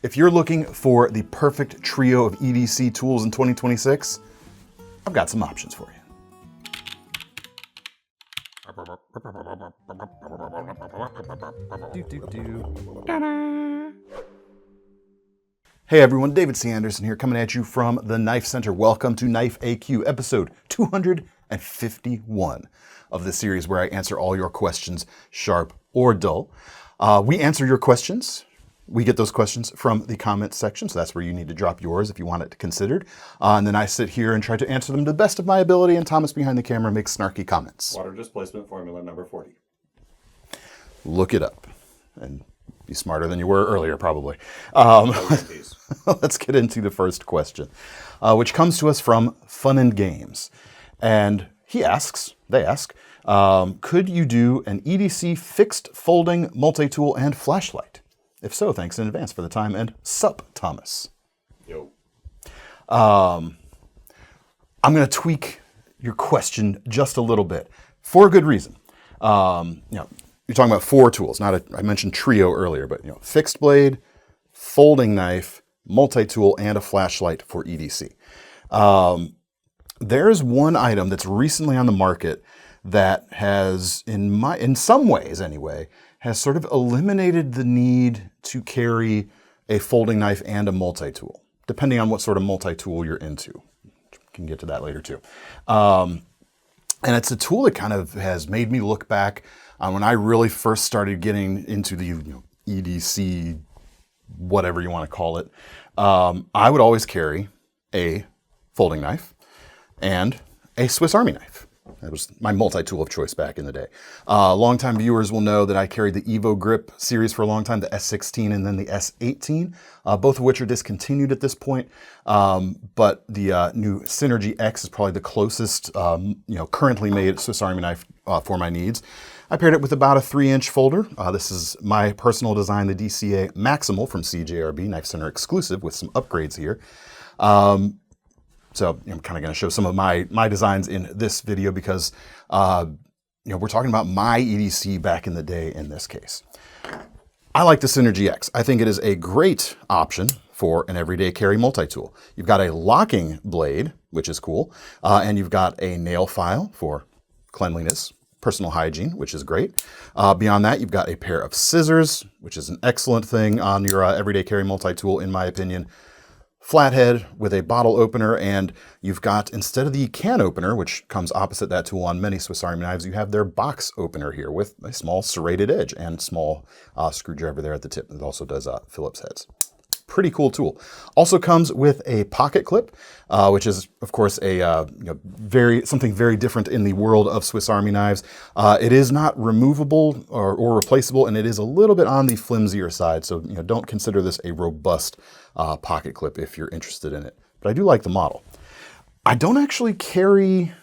If you're looking for the perfect trio of EDC tools in 2026, I've got some options for you. Hey everyone, David C. Anderson here, coming at you from the KnifeCenter. Welcome to KniFAQ, episode 251 of the series where I answer all your questions, sharp or dull. We answer your questions. We get those questions from the comments section, so that's where you need to drop yours if you want it considered. And then I sit here and try to answer them to the best of my ability, and Thomas behind the camera makes snarky comments. Water displacement formula number 40. Look it up and be smarter than you were earlier, probably. Let's get into the first question, which comes to us from Fun and Games. And they ask, could you do an EDC fixed folding multi-tool and flashlight? If so, thanks in advance for the time, and sup, Thomas. Yo. I'm going to tweak your question just a little bit for a good reason. You're talking about four tools. I mentioned trio earlier, but fixed blade, folding knife, multi-tool, and a flashlight for EDC. There's one item that's recently on the market that has, in some ways anyway, has sort of eliminated the need to carry a folding knife and a multi-tool, depending on what sort of multi-tool you're into. Can get to that later too. And it's a tool that kind of has made me look back on when I really first started getting into the EDC, whatever you want to call it. I would always carry a folding knife and a Swiss Army knife. That was my multi-tool of choice back in the day. Longtime viewers will know that I carried the Evo Grip series for a long time, the S16 and then the S18, both of which are discontinued at this point. But the new Synergy X is probably the closest, currently made Swiss Army knife for my needs. I paired it with about a 3-inch folder. This is my personal design, the DCA Maximal from CJRB, KnifeCenter exclusive with some upgrades here. So I'm kind of going to show some of my designs in this video because, we're talking about my EDC back in the day in this case. I like the Synergy X. I think it is a great option for an everyday carry multi-tool. You've got a locking blade, which is cool, and you've got a nail file for cleanliness, personal hygiene, which is great. Beyond that, you've got a pair of scissors, which is an excellent thing on your everyday carry multi-tool, in my opinion. Flathead with a bottle opener, and you've got, instead of the can opener, which comes opposite that tool on many Swiss Army knives, you have their box opener here with a small serrated edge and small screwdriver there at the tip. It also does Phillips heads. Pretty cool tool. Also comes with a pocket clip, which is, of course, something very different in the world of Swiss Army knives. It is not removable or replaceable, and it is a little bit on the flimsier side. So don't consider this a robust pocket clip if you're interested in it. But I do like the model. I don't actually carry.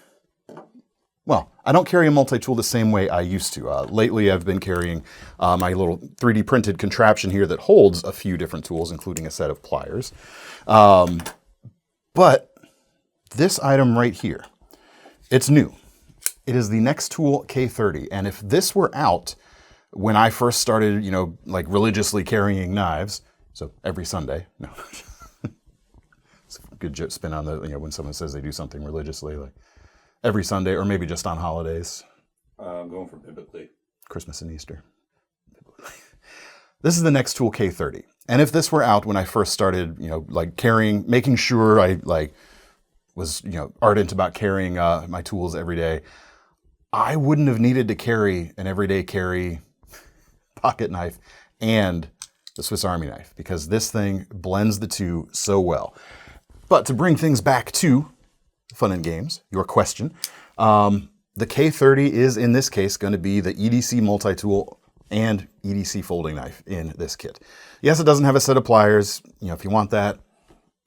I don't carry a multi-tool the same way I used to. Lately, I've been carrying my little 3D printed contraption here that holds a few different tools, including a set of pliers. But this item right here, it's new. It is the Nextool K30. And if this were out when I first started, religiously carrying knives, so every Sunday, no. It's a good spin on the, when someone says they do something religiously, like, every Sunday, or maybe just on holidays. I'm going for biblically. Christmas and Easter. This is the Nextool K30. And if this were out when I first started, carrying, making sure I was, ardent about carrying my tools every day, I wouldn't have needed to carry an everyday carry pocket knife and the Swiss Army knife, because this thing blends the two so well. But to bring things back to Fun and Games, your question. The K30 is, in this case, going to be the EDC multi-tool and EDC folding knife in this kit. Yes, it doesn't have a set of pliers. If you want that,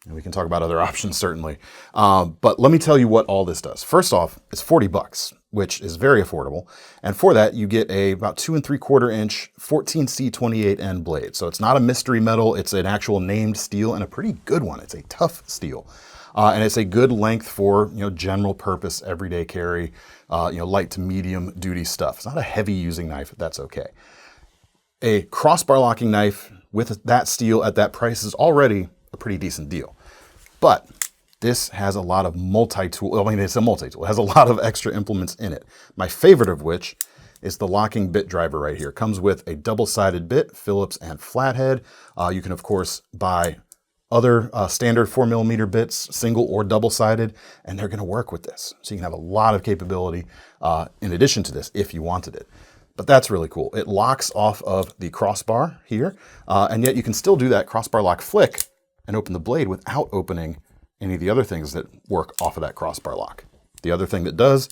we can talk about other options, certainly. But let me tell you what all this does. First off, it's $40, which is very affordable. And for that, you get a about 2 3/4 inch 14C28N blade. So it's not a mystery metal. It's an actual named steel, and a pretty good one. It's a tough steel. And it's a good length for, general purpose, everyday carry, light to medium duty stuff. It's not a heavy using knife. That's okay. A crossbar locking knife with that steel at that price is already a pretty decent deal. But this has a lot of multi-tool. I mean, it's a multi-tool. It has a lot of extra implements in it. My favorite of which is the locking bit driver right here. Comes with a double-sided bit, Phillips and flathead. You can, of course, buy other standard 4mm bits, single or double-sided, and they're going to work with this. So you can have a lot of capability in addition to this if you wanted it. But that's really cool. It locks off of the crossbar here, and yet you can still do that crossbar lock flick and open the blade without opening any of the other things that work off of that crossbar lock. The other thing that does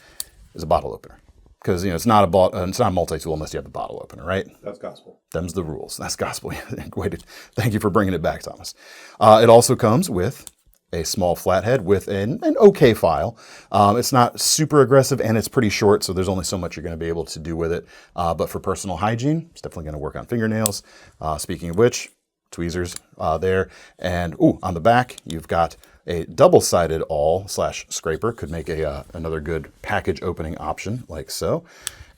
is a bottle opener. Because it's not a multi-tool unless you have the bottle opener, right? That's gospel. Them's the rules. That's gospel. Thank you for bringing it back, Thomas. It also comes with a small flathead with an okay file. It's not super aggressive and it's pretty short, so there's only so much you're going to be able to do with it. But for personal hygiene, it's definitely going to work on fingernails. Speaking of which, tweezers there. And on the back, you've got a double-sided awl/scraper. Could make another good package opening option like so.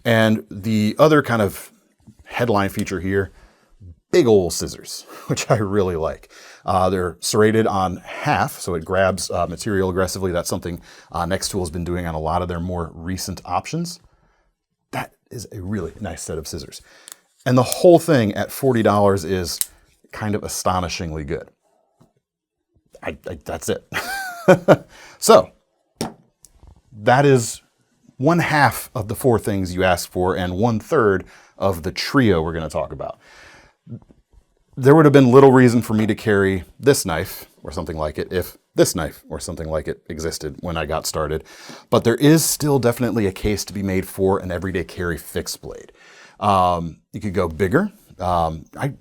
And the other kind of headline feature here, big old scissors, which I really like. They're serrated on half, so it grabs material aggressively. That's something Nextool has been doing on a lot of their more recent options. That is a really nice set of scissors. And the whole thing at $40 is kind of astonishingly good. That's it. So that is 1/2 of the 4 things you asked for and 1/3 of the trio we're going to talk about. There would have been little reason for me to carry this knife or something like it if this knife or something like it existed when I got started. But there is still definitely a case to be made for an everyday carry fixed blade. You could go bigger. I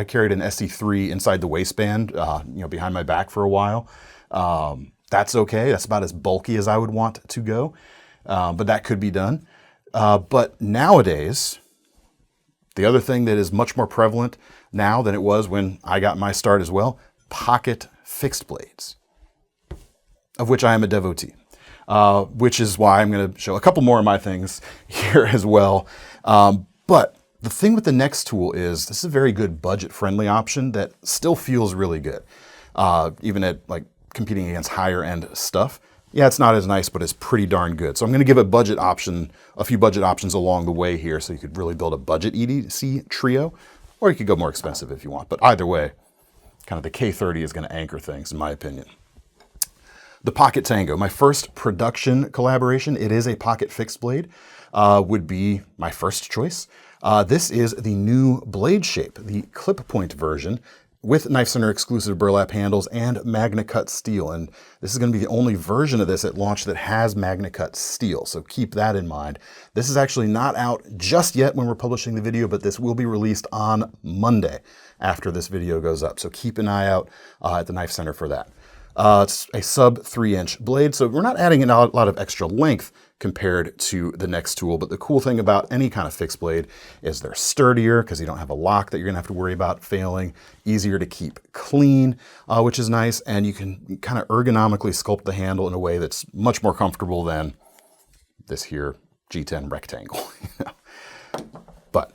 carried an SE3 inside the waistband, behind my back for a while. That's okay. That's about as bulky as I would want to go. But that could be done. But nowadays, the other thing that is much more prevalent now than it was when I got my start as well, pocket fixed blades, of which I am a devotee, which is why I'm going to show a couple more of my things here as well. But the thing with the Nextool is this is a very good budget-friendly option that still feels really good, even at competing against higher-end stuff. Yeah, it's not as nice, but it's pretty darn good. So I'm going to give a few budget options along the way here, so you could really build a budget EDC trio, or you could go more expensive if you want. But either way, kind of the K30 is going to anchor things, in my opinion. The Pocket Tango, my first production collaboration. It is a pocket fixed blade, would be my first choice. This is the new blade shape, the clip point version with KnifeCenter exclusive burlap handles and Magna Cut steel. And this is going to be the only version of this at launch that has Magna Cut steel. So keep that in mind. This is actually not out just yet when we're publishing the video, but this will be released on Monday after this video goes up. So keep an eye out at the KnifeCenter for that. It's a sub 3-inch blade, so we're not adding a lot of extra length compared to the Nextool, but the cool thing about any kind of fixed blade is they're sturdier because you don't have a lock that you're gonna have to worry about failing, easier to keep clean, which is nice, and you can kind of ergonomically sculpt the handle in a way that's much more comfortable than this here G10 rectangle. But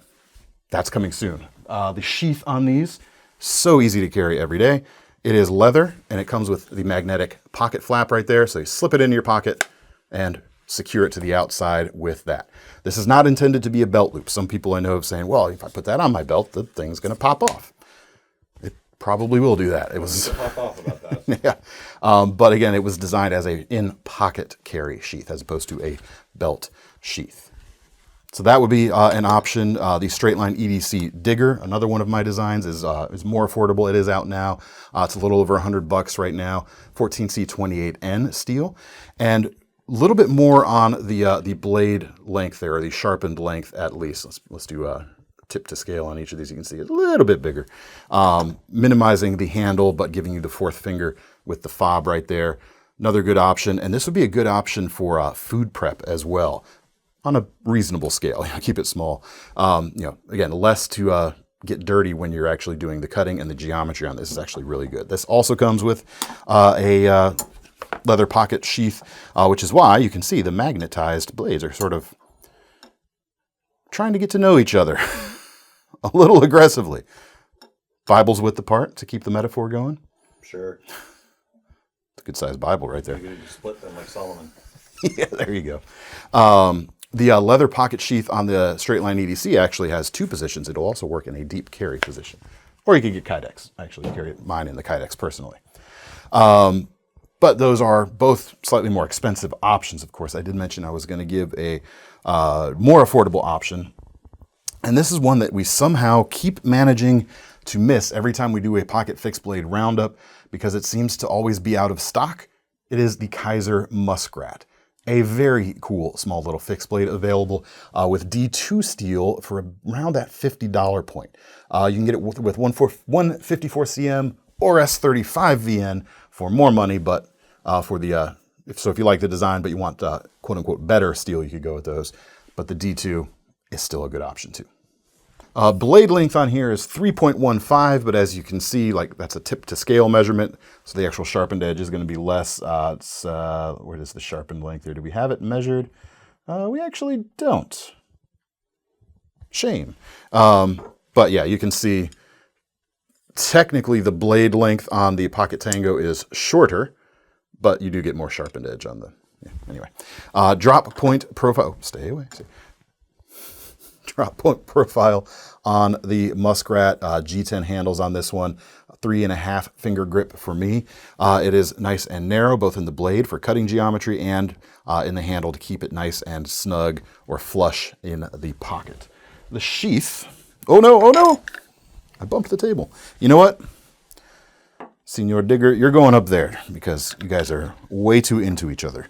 that's coming soon. The sheath on these, so easy to carry every day. It is leather, and it comes with the magnetic pocket flap right there. So you slip it into your pocket and secure it to the outside with that. This is not intended to be a belt loop. Some people I know have saying, well, if I put that on my belt, the thing's going to pop off. It probably will do that. It was pop off about that. Yeah. But again, it was designed as a in-pocket carry sheath as opposed to a belt sheath. So that would be an option. The straight line EDC digger, another one of my designs, is more affordable. It is out now. It's a little over $100 right now. 14C28N steel, and a little bit more on the blade length there, or the sharpened length at least. Let's do a tip to scale on each of these. You can see it's a little bit bigger, minimizing the handle but giving you the fourth finger with the fob right there. Another good option, and this would be a good option for food prep as well. On a reasonable scale, keep it small. Again, less to get dirty when you're actually doing the cutting, and the geometry on this is actually really good. This also comes with a leather pocket sheath, which is why you can see the magnetized blades are sort of trying to get to know each other a little aggressively. Bible's width apart to keep the metaphor going. Sure. It's a good sized Bible right there. You could split them like Solomon. Yeah, there you go. The leather pocket sheath on the straight line EDC actually has 2 positions. It'll also work in a deep carry position. Or you could get Kydex. I actually carry mine in the Kydex personally. But those are both slightly more expensive options, of course. I did mention I was going to give a more affordable option. And this is one that we somehow keep managing to miss every time we do a pocket fixed blade roundup because it seems to always be out of stock. It is the Kaiser Muskrat. A very cool small little fixed blade available with D2 steel for around that $50 point. You can get it with 154 cm or S35 VN for more money, but for the if you like the design but you want quote unquote better steel, you could go with those. But the D2 is still a good option too. Blade length on here is 3.15, but as you can see, like that's a tip to scale measurement, so the actual sharpened edge is going to be less. Where is the sharpened length here? Do we have it measured? We actually don't. Shame. But yeah, you can see technically the blade length on the Pocket Tango is shorter, but you do get more sharpened edge on the, yeah, anyway. Drop point profile, stay away. Drop point profile on the Muskrat. G10 handles on this one, 3.5 finger grip for me. It is nice and narrow, both in the blade for cutting geometry and in the handle to keep it nice and snug or flush in the pocket. The sheath, oh no, I bumped the table. You know what? Senor Digger, you're going up there because you guys are way too into each other.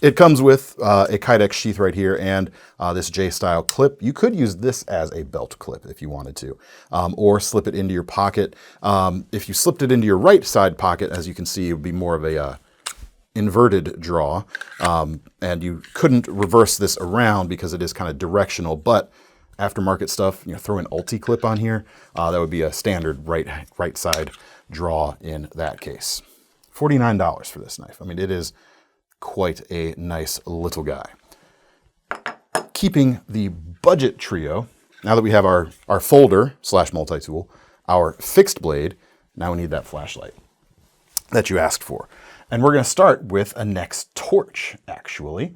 It comes with a Kydex sheath right here and this J-style clip. You could use this as a belt clip if you wanted to, or slip it into your pocket. If you slipped it into your right side pocket, as you can see, it would be more of a inverted draw, and you couldn't reverse this around because it is kind of directional, but aftermarket stuff, throw an ulti clip on here. That would be a standard right side draw in that case. $49 for this knife. I mean, it is quite a nice little guy. Keeping the budget trio, now that we have our folder / multi-tool, our fixed blade, now we need that flashlight that you asked for. And we're going to start with a Nex torch, actually.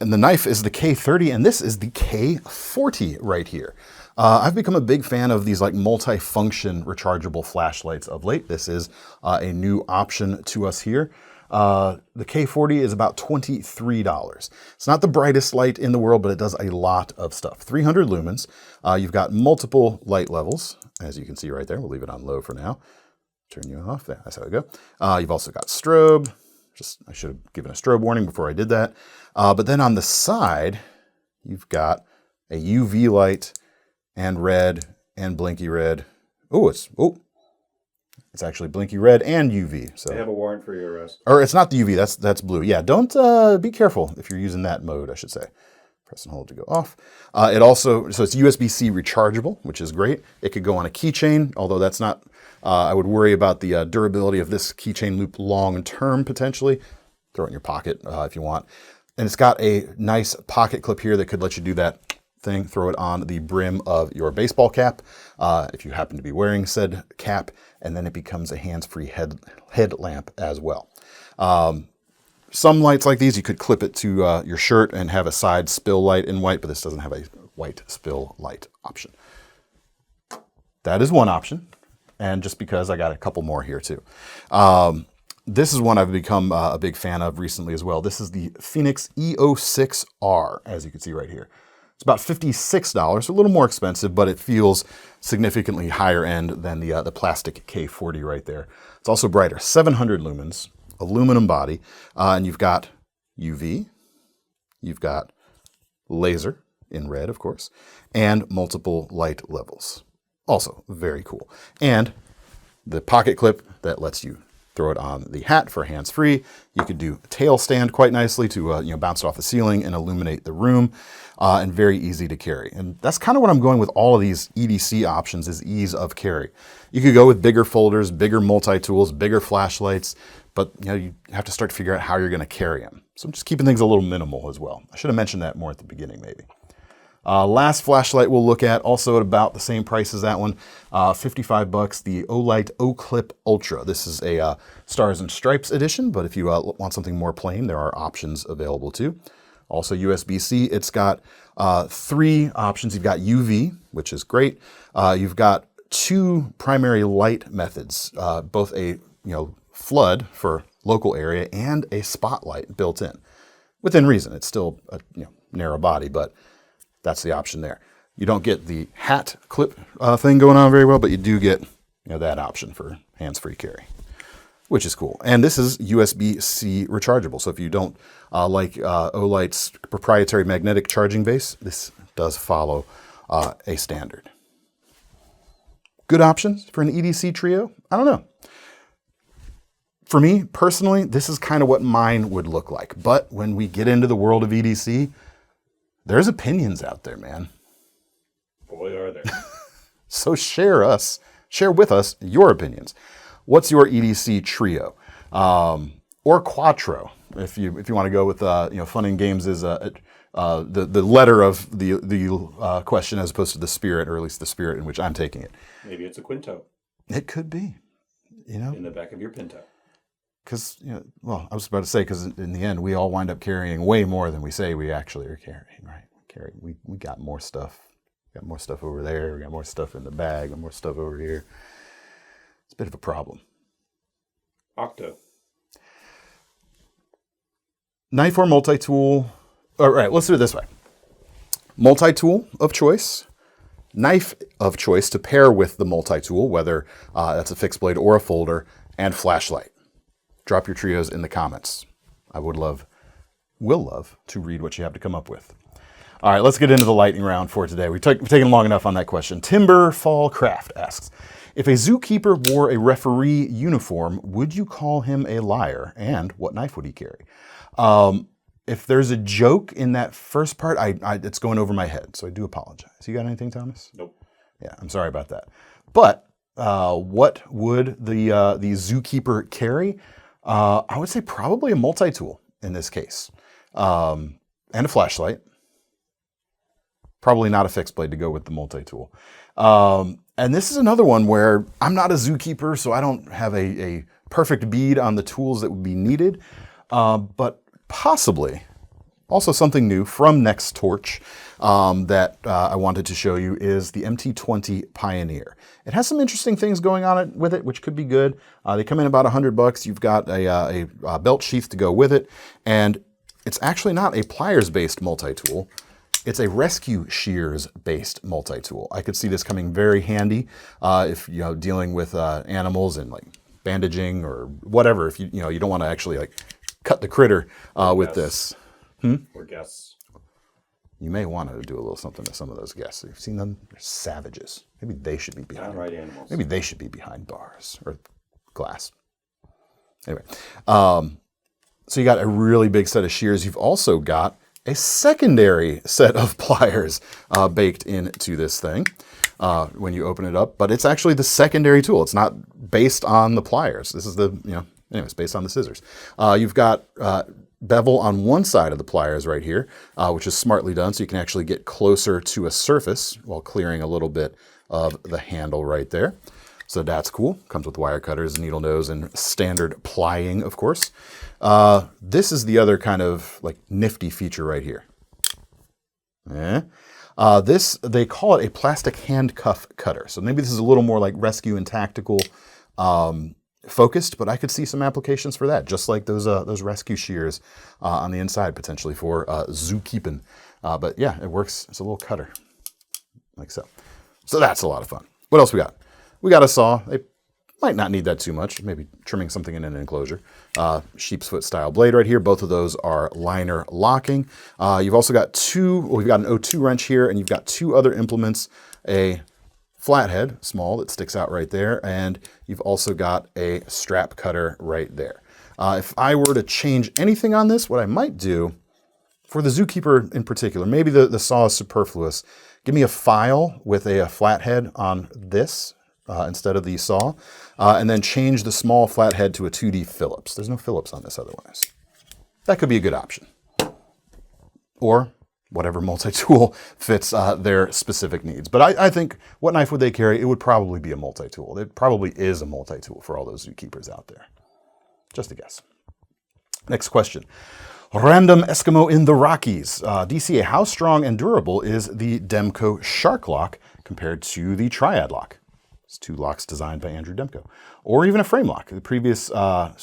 And the knife is the K30, and this is the K40 right here. I've become a big fan of these like multi-function rechargeable flashlights of late. This is a new option to us here. The K40 is about $23. It's not the brightest light in the world, but it does a lot of stuff. 300 lumens. You've got multiple light levels, as you can see right there. We'll leave it on low for now. Turn you off. There, that's how we go. You've also got strobe. I should have given a strobe warning before I did that. But then on the side, you've got a UV light and red and blinky red. It's actually blinky red and UV. So they have a warrant for your arrest. Or it's not the UV, that's blue. Yeah, don't be careful if you're using that mode, I should say. Press and hold to go off. So it's USB-C rechargeable, which is great. It could go on a keychain, although that's not, I would worry about the durability of this keychain loop long term potentially. Throw it in your pocket if you want. And it's got a nice pocket clip here that could let you do that thing. Throw it on the brim of your baseball cap if you happen to be wearing said cap, and then it becomes a hands-free headlamp as well. Some lights like these, you could clip it to your shirt and have a side spill light in white, but this doesn't have a white spill light option. That is one option, and just because I got a couple more here too. This is one I've become a big fan of recently as well. This is the Phoenix EO6R, as you can see right here. It's about $56, a little more expensive, but it feels significantly higher end than the plastic K40 right there. It's also brighter, 700 lumens, aluminum body, and you've got UV, you've got laser in red, of course, and multiple light levels. Also very cool. And the pocket clip that lets you throw it on the hat for hands-free. You could do a tail stand quite nicely to bounce it off the ceiling and illuminate the room, and very easy to carry. And that's kind of what I'm going with all of these EDC options, is ease of carry. You could go with bigger folders, bigger multi-tools, bigger flashlights, but you have to start to figure out how you're going to carry them. So I'm just keeping things a little minimal as well. I should have mentioned that more at the beginning maybe. Last flashlight we'll look at, also at about the same price as that one, $55, the Olight O-Clip Ultra. This is a Stars and Stripes edition, but if you want something more plain, there are options available too. Also USB-C, it's got 3 options. You've got UV, which is great. You've got 2 primary light methods, both a flood for local area and a spotlight built in. Within reason, it's still a narrow body, but that's the option there. You don't get the hat clip thing going on very well, but you do get that option for hands-free carry, which is cool. And this is USB-C rechargeable. So if you don't like Olight's proprietary magnetic charging base, this does follow a standard. Good options for an EDC trio? I don't know. For me, personally, this is kind of what mine would look like. But when we get into the world of EDC, there's opinions out there, man. Boy, are there. So share with us your opinions. What's your EDC trio? Or quattro, if you want to go with fun and games is the letter of the question as opposed to the spirit, or at least the spirit in which I'm taking it. Maybe it's a quinto. It could be, in the back of your pinto. Because I was about to say, because in the end we all wind up carrying way more than we say we actually are carrying, right? We got more stuff. We got more stuff over there. We got more stuff in the bag. And more stuff over here. It's a bit of a problem. Octo. Knife or multi-tool? All right, let's do it this way. Multi-tool of choice. Knife of choice to pair with the multi-tool, whether that's a fixed blade or a folder, and flashlight. Drop your trios in the comments. I will love to read what you have to come up with. All right, let's get into the lightning round for today. We've taken long enough on that question. Timberfall Craft asks, if a zookeeper wore a referee uniform, would you call him a liar? And what knife would he carry? If there's a joke in that first part, it's going over my head, so I do apologize. You got anything, Thomas? Nope. Yeah, I'm sorry about that. But what would the Zookeeper carry? I would say probably a multi-tool in this case, and a flashlight. Probably not a fixed blade to go with the multi-tool. And this is another one where I'm not a zookeeper, so I don't have a perfect bead on the tools that would be needed, but possibly also something new from Next Torch that I wanted to show you is the MT20 Pioneer. It has some interesting things going on with it, which could be good. They come in about $100. You've got a belt sheath to go with it, and it's actually not a pliers-based multi-tool. It's a rescue shears-based multi-tool. I could see this coming very handy if dealing with animals and like bandaging or whatever. If you don't want to actually like cut the critter with this. Or guests. You may want to do a little something to some of those guests. You've seen them; they're savages. Maybe they should be behind. Downright animals. Maybe they should be behind bars or glass. Anyway, so you got a really big set of shears. You've also got a secondary set of pliers baked into this thing when you open it up, but it's actually the secondary tool. It's not based on the pliers. This is anyways, based on the scissors. You've got bevel on one side of the pliers right here, which is smartly done, so you can actually get closer to a surface while clearing a little bit of the handle right there. So that's cool. Comes with wire cutters, needle nose, and standard plying, of course. This is the other kind of like nifty feature right here. This, they call it a plastic handcuff cutter. So maybe this is a little more like rescue and tactical focused, but I could see some applications for that, just like those rescue shears on the inside potentially for zookeeping. But yeah, it works. It's a little cutter like so. So that's a lot of fun. What else we got? We got a saw. They might not need that too much, maybe trimming something in an enclosure. Sheep's foot style blade right here. Both of those are liner locking. You've also got we've got an O2 wrench here, and you've got 2 other implements, a flathead, small, that sticks out right there, and you've also got a strap cutter right there. If I were to change anything on this, what I might do, for the Zookeeper in particular, maybe the saw is superfluous. Give me a file with a flathead on this instead of the saw, and then change the small flathead to a 2D Phillips. There's no Phillips on this otherwise. That could be a good option. Or whatever multi-tool fits their specific needs. But I think, what knife would they carry? It would probably be a multi-tool. It probably is a multi-tool for all those zookeepers out there. Just a guess. Next question. Random Eskimo in the Rockies. DCA, how strong and durable is the Demko Shark Lock compared to the Triad lock? It's 2 locks designed by Andrew Demko. Or even a frame lock. The previous, this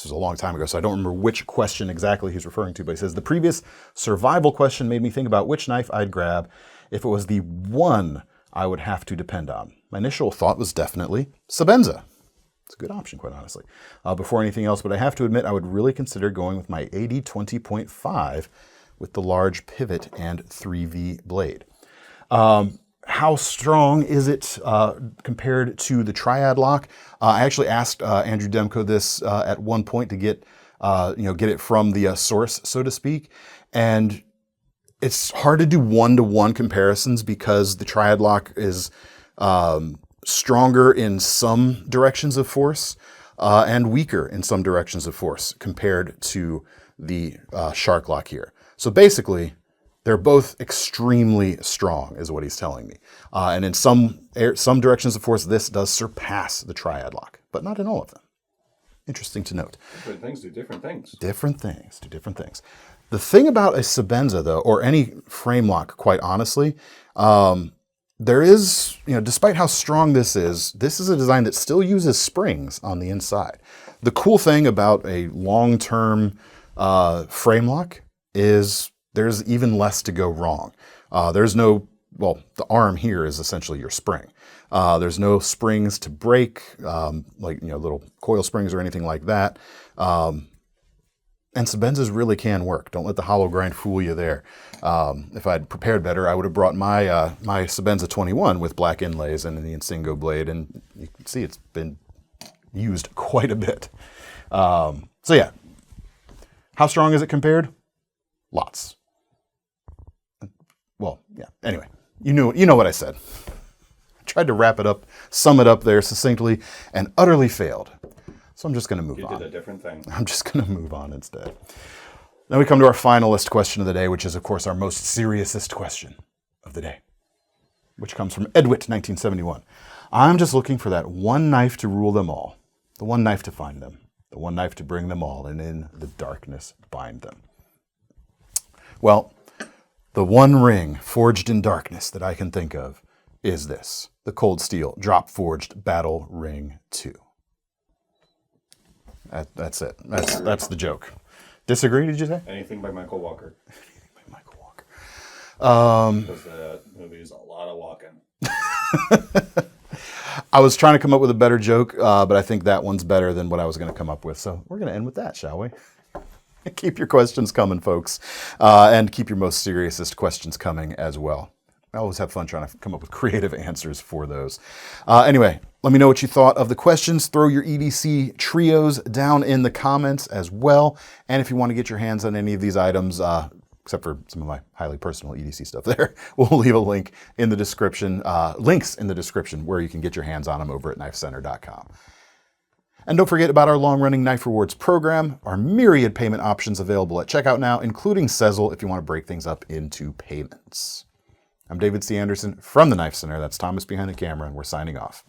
was a long time ago, so I don't remember which question exactly he's referring to, but he says, the previous survival question made me think about which knife I'd grab if it was the one I would have to depend on. My initial thought was definitely Sebenza. It's a good option, quite honestly. Before anything else, but I have to admit I would really consider going with my AD 20.5 with the large pivot and 3V blade. How strong is it compared to the Triad lock? I actually asked Andrew Demko this at one point to get it from the source, so to speak. And it's hard to do one-to-one comparisons because the Triad lock is stronger in some directions of force and weaker in some directions of force compared to the Shark lock here. So basically, they're both extremely strong, is what he's telling me. And in some directions of force, this does surpass the Triad lock, but not in all of them. Interesting to note. Different things do different things. Different things do different things. The thing about a Sebenza, though, or any frame lock, quite honestly, there is, despite how strong this is a design that still uses springs on the inside. The cool thing about a long-term frame lock is there's even less to go wrong. The arm here is essentially your spring. There's no springs to break, little coil springs or anything like that. And Sebenzas really can work. Don't let the hollow grind fool you there. If I'd prepared better, I would have brought my my Sebenza 21 with black inlays and the Insingo blade, and you can see it's been used quite a bit. So yeah, how strong is it compared? Lots. Well, yeah. Anyway, you know what I said. I tried to wrap it up, sum it up there succinctly, and utterly failed. So I'm just going to move on. You did a different thing. I'm just going to move on instead. Now we come to our finalist question of the day, which is, of course, our most seriousest question of the day, which comes from Edwit 1971. I'm just looking for that one knife to rule them all, the one knife to find them, the one knife to bring them all, and in the darkness bind them. Well, the one ring forged in darkness that I can think of is this, the Cold Steel Drop Forged Battle Ring 2. That's it. That's the joke. Disagree, did you say? Anything by Michael Walker. Anything by Michael Walker. Because that movie is a lot of walking. I was trying to come up with a better joke, but I think that one's better than what I was going to come up with. So we're going to end with that, shall we? Keep your questions coming, folks. And keep your most seriousest questions coming as well. I always have fun trying to come up with creative answers for those. Anyway, let me know what you thought of the questions. Throw your EDC trios down in the comments as well. And if you want to get your hands on any of these items, except for some of my highly personal EDC stuff there, we'll leave a link in the description, links in the description where you can get your hands on them over at KnifeCenter.com. And don't forget about our long-running Knife Rewards program, our myriad payment options available at checkout now, including Sezzle if you want to break things up into payments. I'm David C. Anderson from the Knife Center. That's Thomas behind the camera, and we're signing off.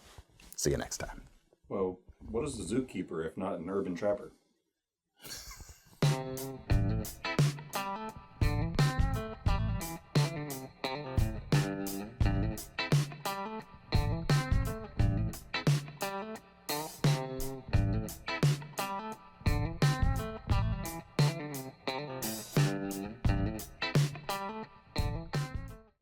See you next time. Well, what is the zookeeper if not an urban trapper?